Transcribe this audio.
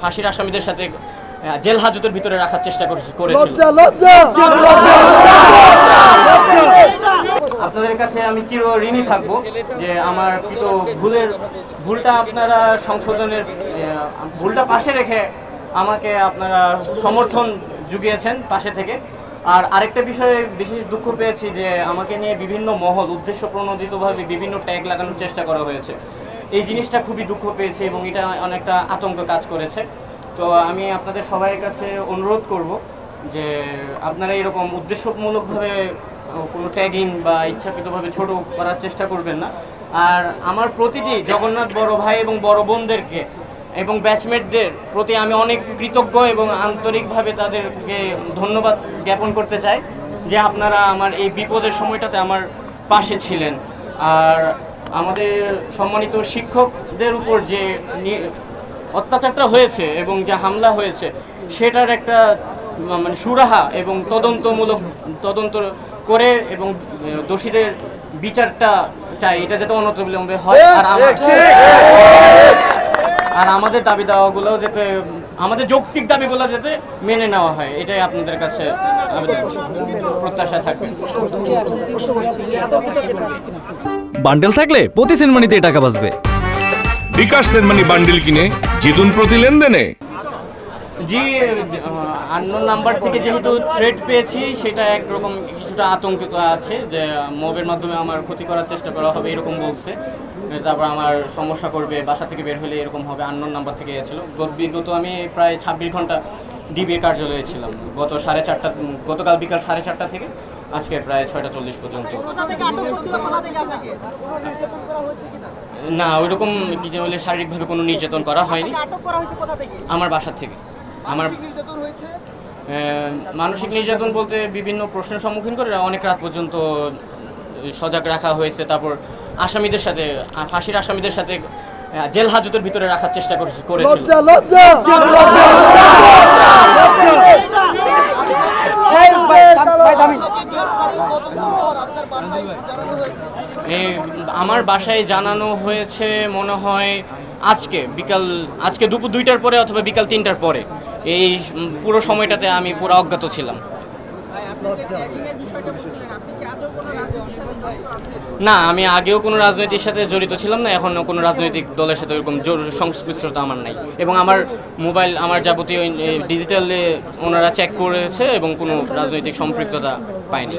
ফাঁসির আসামিদের সাথে জেল হাজতের ভিতরে রাখার চেষ্টা করেছিল। আপনাদের কাছে আমি চির ঋণী থাকবো যে আমার কৃত ভুলটা আপনারা সংশোধনের ভুলটা পাশে রেখে আমাকে আপনারা সমর্থন জুগিয়েছেন পাশে থেকে। আর আরেকটা বিষয়ে বিশেষ দুঃখ পেয়েছি যে আমাকে নিয়ে বিভিন্ন মহল উদ্দেশ্য প্রণোদিতভাবে বিভিন্ন ট্যাগ লাগানোর চেষ্টা করা হয়েছে। এই জিনিসটা খুবই দুঃখ পেয়েছে এবং এটা অনেকটা আতঙ্ক কাজ করেছে। তো আমি আপনাদের সবাইয়ের কাছে অনুরোধ করব যে আপনারা এরকম উদ্দেশ্যমূলকভাবে কোনো ট্যাগিং বা ইচ্ছাকৃতভাবে ছোট করার চেষ্টা করবেন না। আর আমার প্রতিটি জগন্নাথ বড় ভাই এবং বড় বোনদেরকে এবং ব্যাচমেটদের প্রতি আমি অনেক কৃতজ্ঞ এবং আন্তরিকভাবে তাদেরকে ধন্যবাদ জ্ঞাপন করতে চাই যে আপনারা আমার এই বিপদের সময়টাতে আমার পাশে ছিলেন। আর আমাদের সম্মানিত শিক্ষকদের উপর যে অত্যাচারটা হয়েছে এবং যে হামলা হয়েছে সেটার একটা সুরাহা এবং তদন্ত করে এবং দোষীদের বিচারটা চাই, এটা যাতে অনতিবিলম্বে হয়। আর আমাদের দাবি দাওয়াগুলো যাতে আমাদের যৌক্তিক দাবিগুলো যাতে মেনে নেওয়া হয়, এটাই আপনাদের কাছে প্রত্যাশা থাকবে। বান্ডেল থাকলে প্রতি সেনমানিতে টাকা বাঁচবে। বিকাশ সেনমানি বান্ডেল কিনে জিতুন প্রতি লেনদেনে। জি, আননোন নাম্বার থেকে যেহেতু থ্রেট পেয়েছি সেটা একরকম কিছুটা আতঙ্কিত আছে যে মবের মাধ্যমে আমার ক্ষতি করার চেষ্টা করা হবে এরকম বলছে। তারপর আমার সমস্যা করবে, বাসা থেকে বের হলে এরকম হবে, আননোন নাম্বার থেকে এসেছিল। বিগত আমি প্রায় 26 ঘন্টা ডিবির কার্যালয়ে ছিলাম, গতকাল বিকাল 4:30 থেকে আজকে প্রায় 6:40 পর্যন্ত। না, ওইরকম কিছু বলে শারীরিকভাবে কোনো নির্যাতন করা হয়নি। আমার বাসা থেকে। আমার মানসিক নির্যাতন বলতে বিভিন্ন প্রশ্নের সম্মুখীন করে অনেক রাত পর্যন্ত সজাগ রাখা হয়েছে। তারপর ফাঁসির আসামিদের সাথে জেল হাজতের ভিতরে রাখার চেষ্টা করেছিল। আমার বাসায় জানানো হয়েছে মনে হয় আজকে দুপুর 2টার পরে অথবা বিকাল 3টার পরে। এই পুরো সময়টাতে আমি পুরো অজ্ঞাত ছিলাম। না, আমি আগেও কোনো রাজনৈতিক সাথে জড়িত ছিলাম না, এখনও কোনো রাজনৈতিক দলের সাথে এরকম সংশ্লিষ্টতা আমার নাই। এবং আমার মোবাইল, আমার যাবতীয় ডিজিটালে ওনারা চেক করেছে এবং কোনো রাজনৈতিক সম্পৃক্ততা পায়নি।